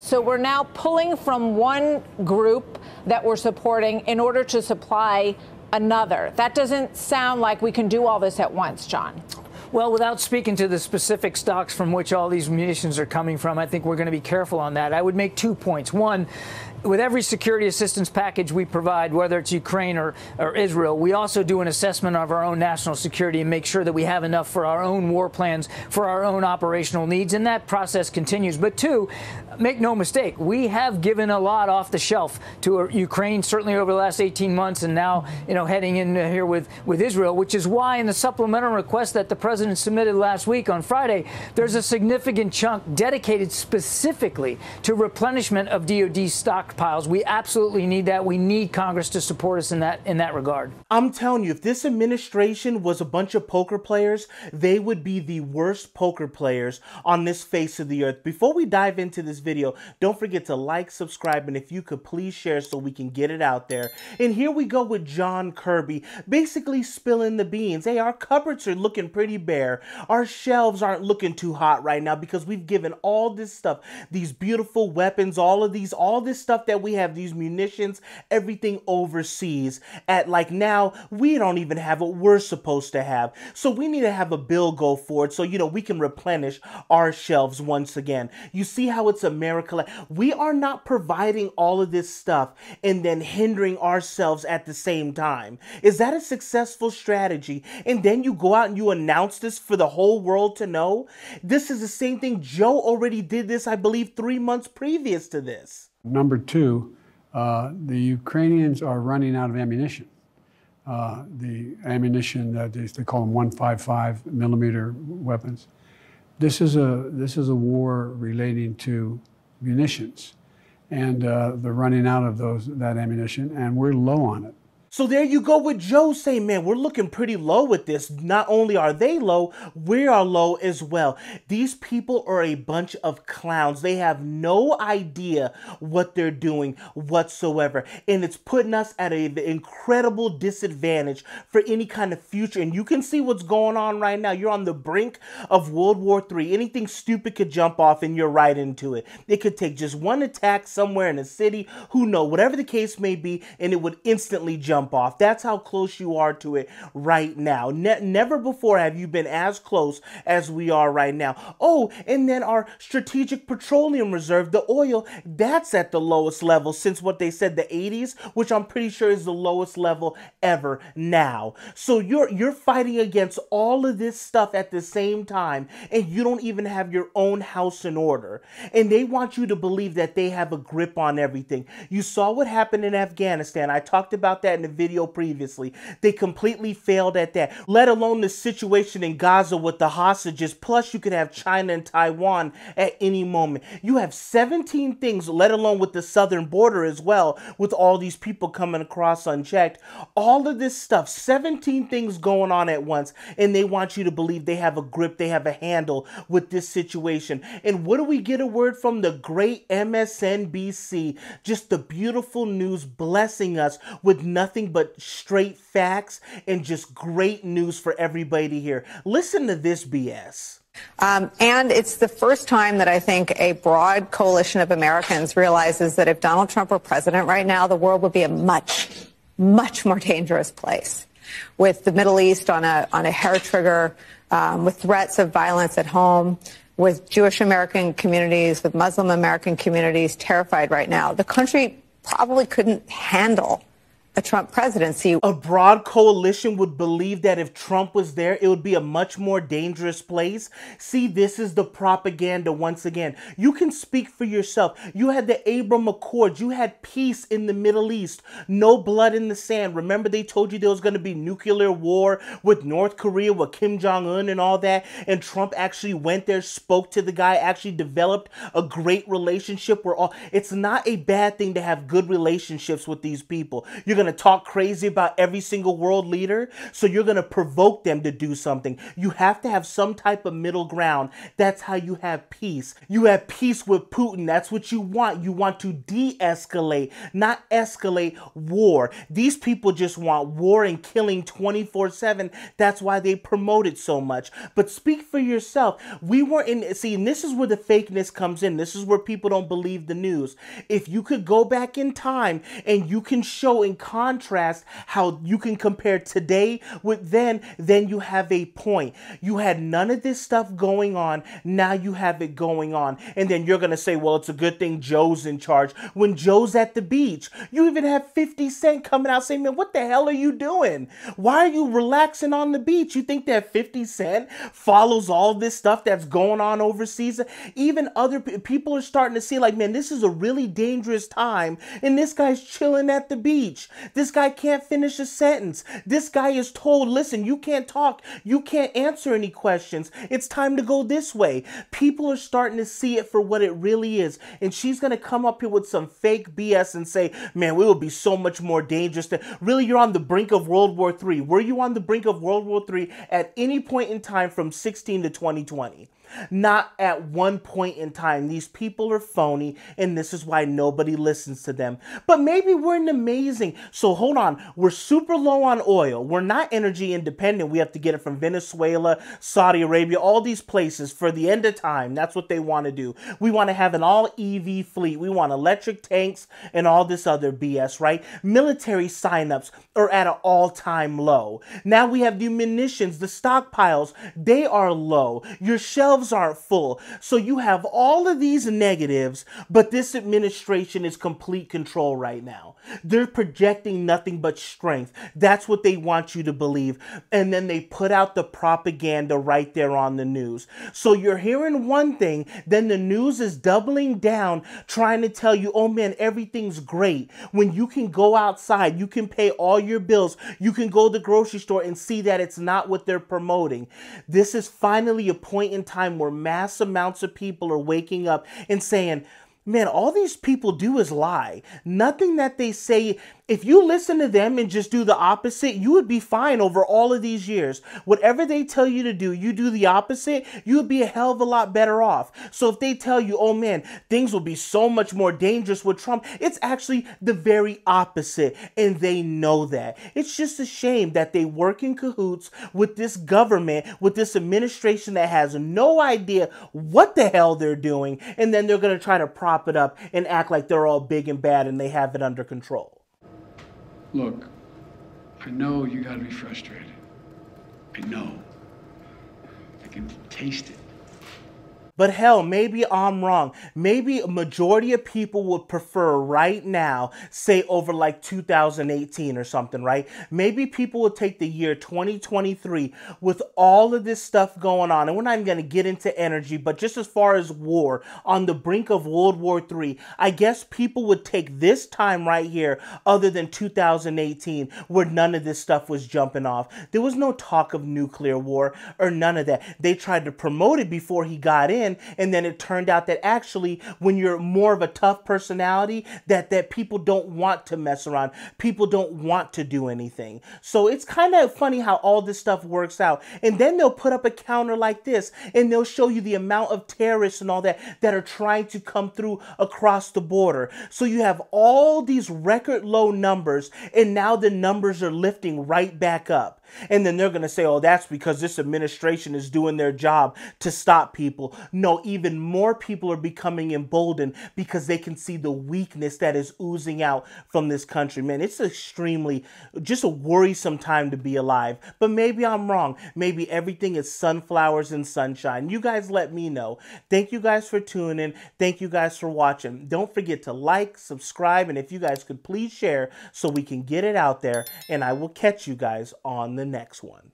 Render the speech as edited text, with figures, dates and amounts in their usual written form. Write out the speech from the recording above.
So we're now pulling from one group that we're supporting in order to supply another. That doesn't sound like we can do all this at once, John. Well, without speaking to the specific stocks from which all these munitions are coming from, I think we're going to be careful on that. I would make 2 points. One, with every security assistance package we provide, whether it's Ukraine or Israel, we also do an assessment of our own national security and make sure that we have enough for our own war plans, for our own operational needs, and that process continues. But two, make no mistake, we have given a lot off the shelf to Ukraine, certainly over the last 18 months, and now, heading in here with Israel, which is why in the supplemental request that the president submitted last week on Friday, there's a significant chunk dedicated specifically to replenishment of DoD stockpiles. We absolutely need that. We need Congress to support us in that regard. I'm telling you, if this administration was a bunch of poker players, they would be the worst poker players on this face of the earth. Before we dive into this video, don't forget to like, subscribe, and if you could please share so we can get it out there. And here we go with John Kirby, basically spilling the beans. Hey, our cupboards are looking pretty bare. Our shelves aren't looking too hot right now because we've given all this stuff, these beautiful weapons, all this stuff that we have, these munitions, everything overseas at like now we don't even have what we're supposed to have. So we need to have a bill go forward so, we can replenish our shelves once again. You see how it's America? We are not providing all of this stuff and then hindering ourselves at the same time. Is that a successful strategy? And then you go out and you announce this for the whole world to know? This is the same thing. Joe already did this, I believe, 3 months previous to this. Number two, the Ukrainians are running out of ammunition. The ammunition that they call them 155 millimeter weapons. This is a war relating to munitions, and they're running out of that ammunition, and we're low on it. So there you go with Joe saying, man, we're looking pretty low with this. Not only are they low, we are low as well. These people are a bunch of clowns. They have no idea what they're doing whatsoever. And it's putting us at an incredible disadvantage for any kind of future. And you can see what's going on right now. You're on the brink of World War III. Anything stupid could jump off and you're right into it. It could take just one attack somewhere in a city, who knows, whatever the case may be, and it would instantly jump off. That's how close you are to it right now. Never before have you been as close as we are right now. Oh, and then our strategic petroleum reserve, the oil, that's at the lowest level since what they said, the 80s, which I'm pretty sure is the lowest level ever now. So you're fighting against all of this stuff at the same time, and you don't even have your own house in order. And they want you to believe that they have a grip on everything. You saw what happened in Afghanistan. I talked about that in the video previously. They completely failed at that, let alone the situation in Gaza with the hostages. Plus you could have China and Taiwan at any moment. You have 17 things, let alone with the southern border as well, with all these people coming across unchecked. All of this stuff, 17 things going on at once, and they want you to believe they have a grip, they have a handle with this situation. And what do we get a word from? The great MSNBC, just the beautiful news, blessing us with nothing but straight facts and just great news for everybody to hear. Listen to this BS. And it's the first time that I think a broad coalition of Americans realizes that if Donald Trump were president right now, the world would be a much, much more dangerous place, with the Middle East on a hair trigger, with threats of violence at home, with Jewish American communities, with Muslim American communities terrified right now. The country probably couldn't handle a Trump presidency. A broad coalition would believe that if Trump was there, it would be a much more dangerous place. See, this is the propaganda once again. You can speak for yourself. You had the Abraham Accords. You had peace in the Middle East. No blood in the sand. Remember, they told you there was going to be nuclear war with North Korea, with Kim Jong-un and all that. And Trump actually went there, spoke to the guy, actually developed a great relationship. It's not a bad thing to have good relationships with these people. You're going to going to talk crazy about every single world leader. So you're going to provoke them to do something. You have to have some type of middle ground. That's how you have peace. You have peace with Putin. That's what you want. You want to de-escalate, not escalate war. These people just want war and killing 24/7. That's why they promote it so much. But speak for yourself. We were in, see, and this is where the fakeness comes in. This is where people don't believe the news. If you could go back in time and you can show in contrast how you can compare today with then you have a point. You had none of this stuff going on. Now you have it going on. And then you're going to say, well, it's a good thing Joe's in charge. When Joe's at the beach, you even have 50 Cent coming out saying, man, what the hell are you doing? Why are you relaxing on the beach? You think that 50 Cent follows all this stuff that's going on overseas? Even other people are starting to see like, man, this is a really dangerous time. And this guy's chilling at the beach. This guy can't finish a sentence. This guy is told, listen, you can't talk. You can't answer any questions. It's time to go this way. People are starting to see it for what it really is. And she's going to come up here with some fake BS and say, man, we will be so much more dangerous. Really, you're on the brink of World War III. Were you on the brink of World War III at any point in time from 16 to 2020? Not at one point in time. These people are phony, and this is why nobody listens to them. But maybe we're an amazing. So hold on. We're super low on oil. We're not energy independent. We have to get it from Venezuela, Saudi Arabia, all these places for the end of time. That's what they want to do. We want to have an all EV fleet. We want electric tanks and all this other BS, right? Military signups are at an all-time low. Now we have the munitions, the stockpiles. They are low. Your shelves aren't full. So you have all of these negatives, but this administration is complete control right now. They're projecting nothing but strength. That's what they want you to believe. And then they put out the propaganda right there on the news. So you're hearing one thing, then the news is doubling down, trying to tell you, oh man, everything's great. When you can go outside, you can pay all your bills, you can go to the grocery store and see that it's not what they're promoting. This is finally a point in time where mass amounts of people are waking up and saying, man, all these people do is lie. Nothing that they say, if you listen to them and just do the opposite, you would be fine over all of these years. Whatever they tell you to do, you do the opposite, you would be a hell of a lot better off. So if they tell you, oh man, things will be so much more dangerous with Trump, it's actually the very opposite. And they know that. It's just a shame that they work in cahoots with this government, with this administration that has no idea what the hell they're doing. And then they're going to try to prop it up and act like they're all big and bad and they have it under control. Look, I know you gotta be frustrated. I know. I can taste it. But hell, maybe I'm wrong. Maybe a majority of people would prefer right now, say over like 2018 or something, right? Maybe people would take the year 2023 with all of this stuff going on. And we're not even going to get into energy, but just as far as war, on the brink of World War III, I guess people would take this time right here, other than 2018, where none of this stuff was jumping off. There was no talk of nuclear war or none of that. They tried to promote it before he got in. And then it turned out that actually when you're more of a tough personality, that people don't want to mess around. People don't want to do anything. So it's kind of funny how all this stuff works out. And then they'll put up a counter like this and they'll show you the amount of terrorists and all that are trying to come through across the border. So you have all these record low numbers and now the numbers are lifting right back up. And then they're going to say, oh, that's because this administration is doing their job to stop people. No, even more people are becoming emboldened because they can see the weakness that is oozing out from this country. Man, it's extremely, just a worrisome time to be alive. But maybe I'm wrong. Maybe everything is sunflowers and sunshine. You guys let me know. Thank you guys for tuning in. Thank you guys for watching. Don't forget to like, subscribe, and if you guys could please share so we can get it out there. And I will catch you guys on the next one.